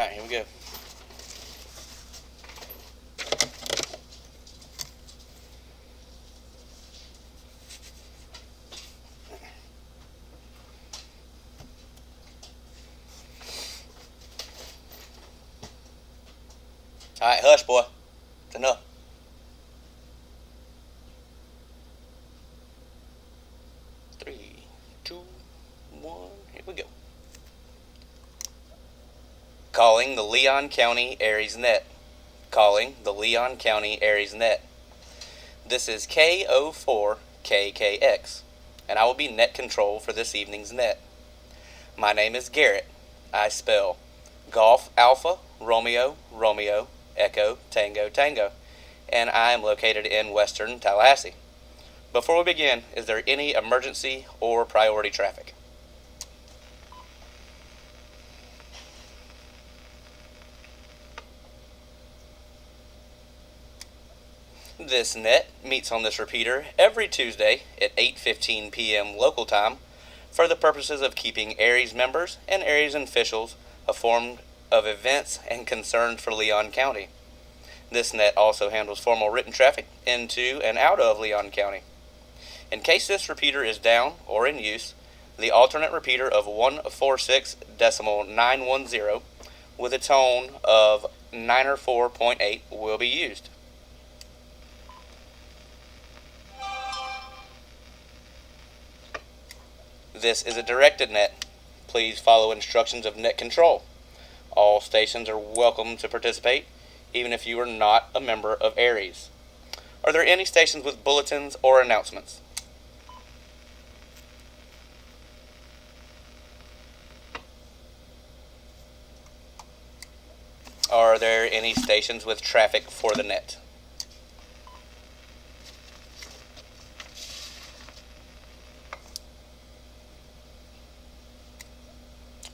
Alright, here we go. Alright, hush, boy. It's enough. Three, two, one, here we go. Calling the Leon County ARES net. Calling the Leon County ARES net. This is K04KKX, and I will be net control for this evening's net. My name is Garrett. I spell Golf Alpha Romeo Romeo Echo Tango Tango, and I am located in western Tallahassee. Before we begin, is there any emergency or priority traffic? This net meets on this repeater every Tuesday at 8:15 p.m. local time for the purposes of keeping ARES members and ARES officials informed of events and concerns for Leon County. This net also handles formal written traffic into and out of Leon County. In case this repeater is down or in use, the alternate repeater of 146.910 with a tone of 904.8 will be used. This is a directed net. Please follow instructions of net control. All stations are welcome to participate, even if you are not a member of ARES. Are there any stations with bulletins or announcements? Are there any stations with traffic for the net?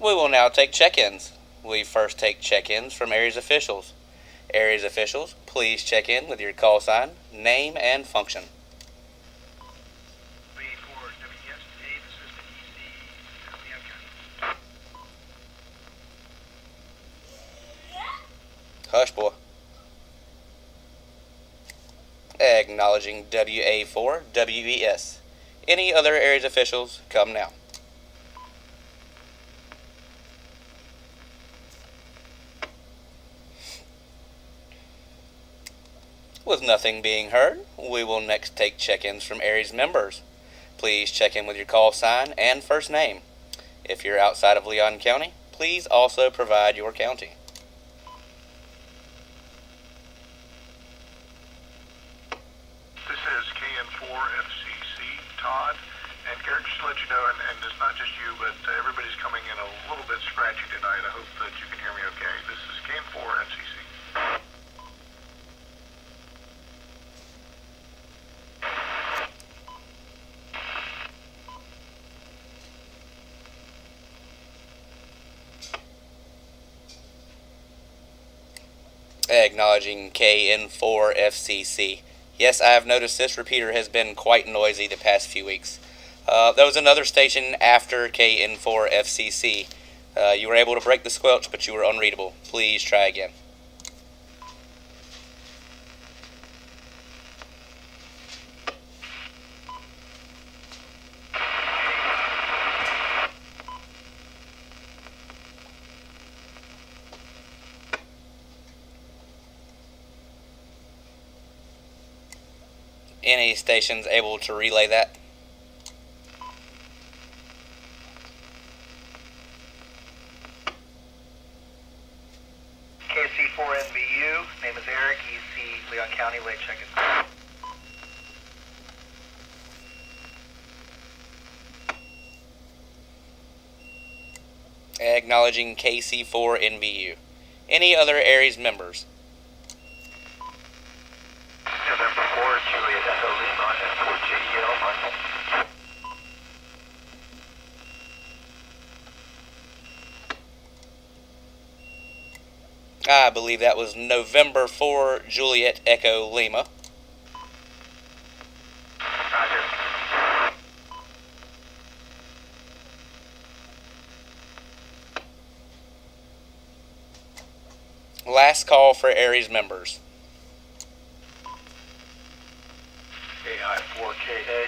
We will now take check-ins. We first take check-ins from ARES officials. ARES officials, please check in with your call sign, name, and function. Hush, boy. Acknowledging WA4 WES. Any other ARES officials, come now. With nothing being heard, we will next take check-ins from ARES members. Please check in with your call sign and first name. If you're outside of Leon County, please also provide your county. This is KN4FCC, Todd. And Garrett, just to let you know, and it's not just you, but everybody's coming in a little bit scratchy tonight. I hope that you can hear me okay. This is KN4FCC. Acknowledging KN4FCC. Yes, I have noticed this repeater has been quite noisy the past few weeks. There was another station after KN4FCC. You were able to break the squelch, but you were unreadable. Please try again. Any stations able to relay that? KC4NVU, name is Eric, EC Leon County, late check-in. Acknowledging KC4NVU. Any other ARES members? November 4, Juliet Echo Lima, and 4 JDL, Michael. I believe that was November 4, Juliet Echo Lima. Roger. Last call for ARES members. AI4KA,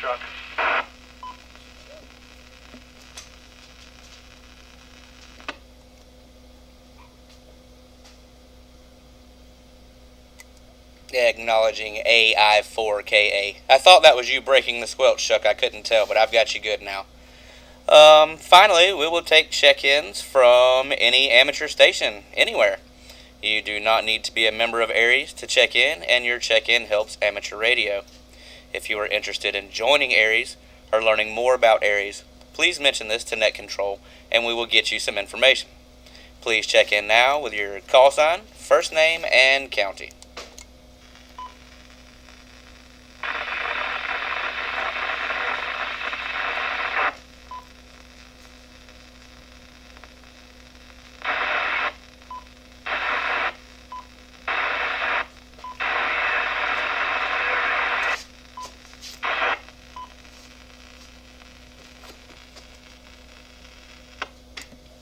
Chuck. Acknowledging AI4KA. I thought that was you breaking the squelch, Chuck. I couldn't tell, but I've got you good now. Finally, we will take check-ins from any amateur station, anywhere. You do not need to be a member of ARES to check in, and your check-in helps amateur radio. If you are interested in joining ARES or learning more about ARES, please mention this to Net Control, and we will get you some information. Please check in now with your call sign, first name, and county.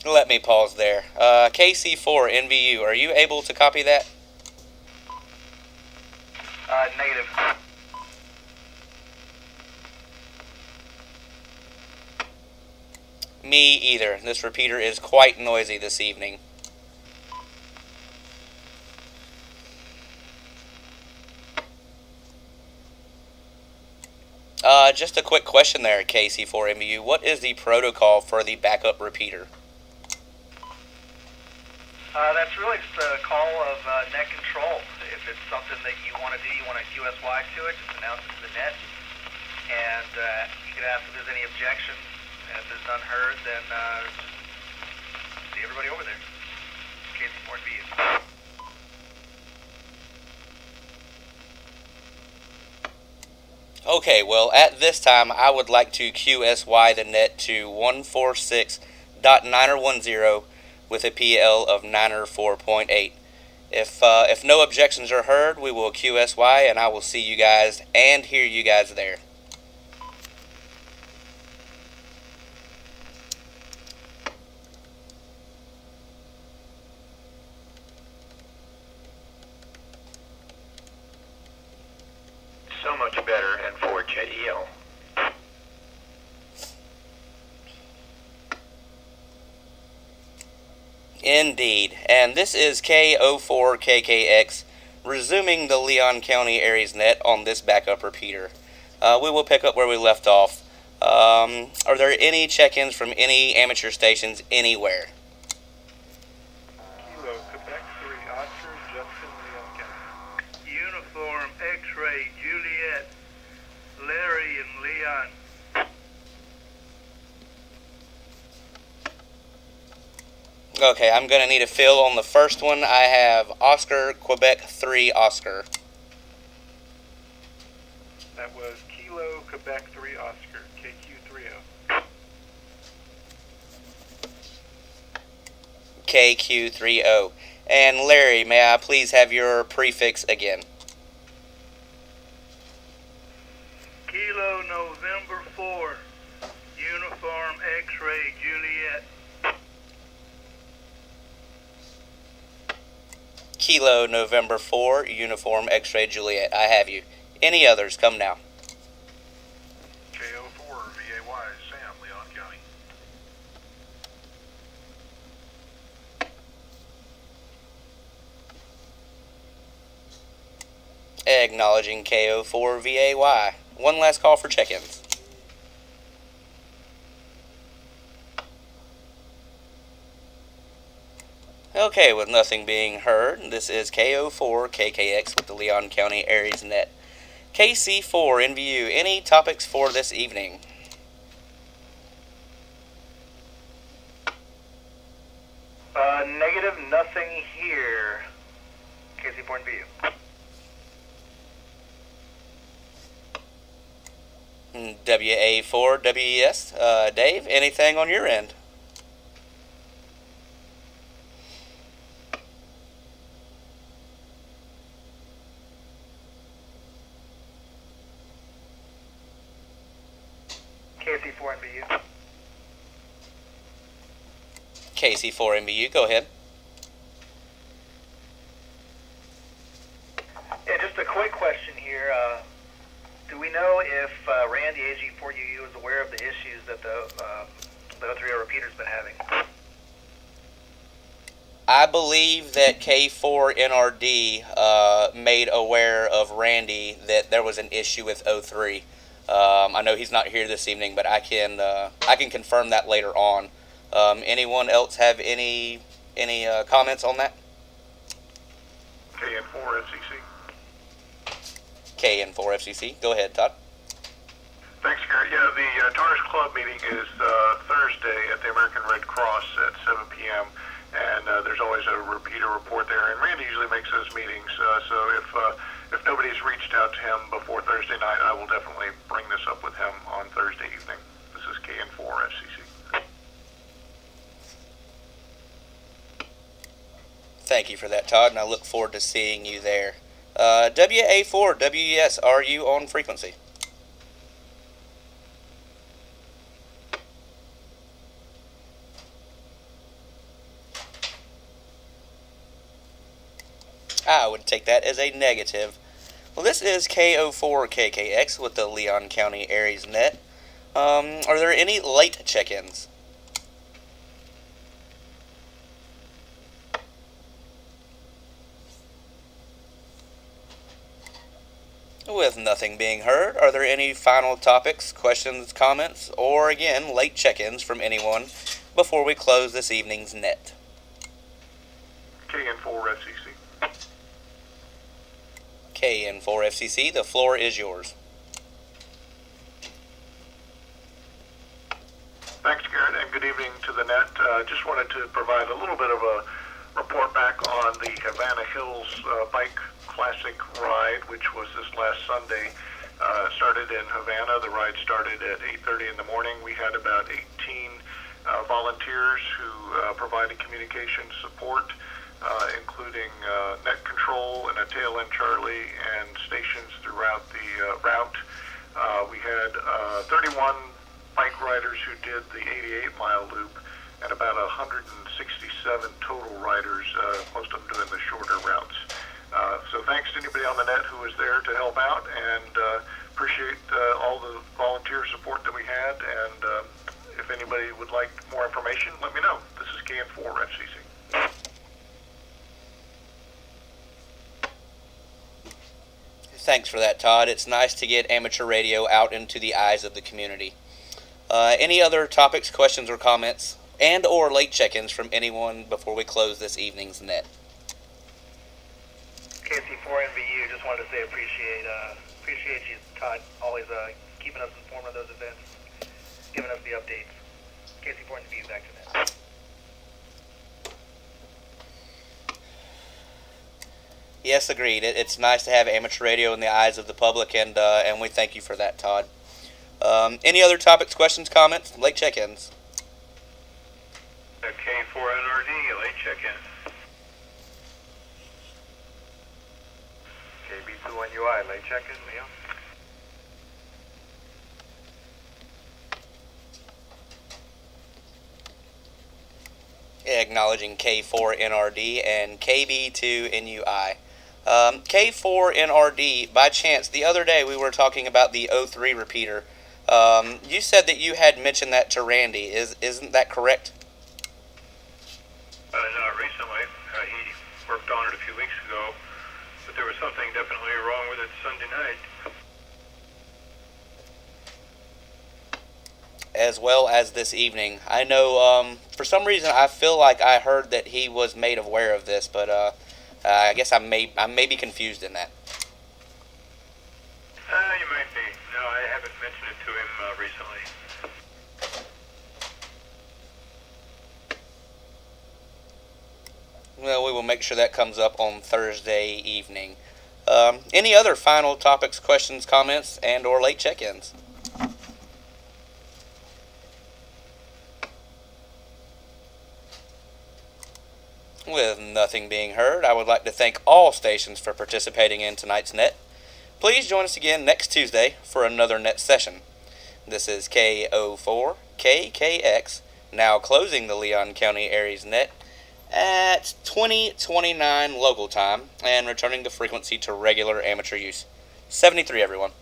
Let me pause there. KC4 NVU, are you able to copy that? Negative. Me either. This repeater is quite noisy this evening. Just a quick question there, KC4MU. What is the protocol for the backup repeater? That's really just a call of net control. If it's something that you want to do, you want to QSY to it, just announce it to the net. And you can ask if there's any objections. And if there's none heard, then just see everybody over there. KC4MU. Okay, well, at this time, I would like to QSY the net to 146.910 with a PL of 904.8. If no objections are heard, we will QSY, and I will see you guys and hear you guys there. So much better and for JEL. Indeed, and this is K04KKX resuming the Leon County ARES net on this backup repeater. We will pick up where we left off. Are there any check-ins from any amateur stations anywhere? Kilo, Quebec 3, Oscar, Justin, Leon County. Uniform X-ray, Juliet, Larry, and Leon. Okay, I'm going to need a fill on the first one. I have Oscar, Quebec 3, Oscar. That was Kilo, Quebec 3, Oscar, KQ30. KQ30. And Larry, may I please have your prefix again? Kilo November 4, Uniform X-ray, Juliet. Kilo November 4, Uniform X-ray Juliet. I have you. Any others? Come now. KO4 VAY, Sam, Leon County. Acknowledging KO4 VAY. One last call for check-ins. Okay, with nothing being heard, this is KO4 KKX with the Leon County ARES net. KC4 in view. Any topics for this evening? Negative, nothing here. KC4 in view. WA4 WES. Dave, anything on your end? KC4 NBU. KC4 MBU, go ahead. you know if Randy, AG4UU, is aware of the issues that the 030 repeater's been having? I believe that K4NRD made aware of Randy that there was an issue with 03. I know he's not here this evening, but I can confirm that later on. Anyone else have any comments on that? KN4FCC. KN4FCC. Go ahead, Todd. Thanks, Gary. Yeah, the Tars Club meeting is Thursday at the American Red Cross at 7 p.m. And there's always a repeater report there. And Randy usually makes those meetings. So if nobody's reached out to him before Thursday night, I will definitely bring this up with him on Thursday evening. This is KN4FCC. Thank you for that, Todd, and I look forward to seeing you there. WA4, WES, are you on frequency? I would take that as a negative. Well, this is KO4KKX with the Leon County ARES net. Are there any late check-ins? With nothing being heard, are there any final topics, questions, comments, or again, late check-ins from anyone before we close this evening's net? KN4FCC. KN4FCC, the floor is yours. Thanks, Garrett, and good evening to the net. Just wanted to provide a little bit of a report back on the Havana Hills Bike Classic ride, which was this last Sunday. Started in Havana. The ride started at 8:30 in the morning. We had about 18 volunteers who provided communication support, including net control and a tail end Charlie and stations throughout the route. We had 31 bike riders who did the 88-mile loop, and about 167 total riders, most of them doing the shorter routes. So thanks to anybody on the net who was there to help out, and appreciate all the volunteer support that we had, and if anybody would like more information, let me know. This is KN4FCC. Thanks for that, Todd. It's nice to get amateur radio out into the eyes of the community. Any other topics, questions, or comments, and or late check-ins from anyone before we close this evening's net? KC4NVU, just wanted to say appreciate you, Todd, always keeping us informed of those events, giving us the updates. KC4NVU, back to that. Yes, agreed. It's nice to have amateur radio in the eyes of the public, and we thank you for that, Todd. Any other topics, questions, comments, late check-ins? K4NRD, late check-in. KB2NUI, late check-in, Leo. Acknowledging K4NRD and KB2NUI. K4NRD, by chance, the other day we were talking about the 03 repeater. You said that you had mentioned that to Randy. Isn't that correct? Not recently. He worked on it a few weeks ago, but there was something definitely wrong with it Sunday night. As well as this evening. I know, for some reason, I feel like I heard that he was made aware of this, but I guess I may be confused in that. You might be. No, I haven't mentioned it to him recently. Well, we will make sure that comes up on Thursday evening. Any other final topics, questions, comments, and or late check-ins? With nothing being heard, I would like to thank all stations for participating in tonight's net. Please join us again next Tuesday for another net session. This is KO4KKX, now closing the Leon County ARES net at 20:29 local time and returning the frequency to regular amateur use. 73, everyone.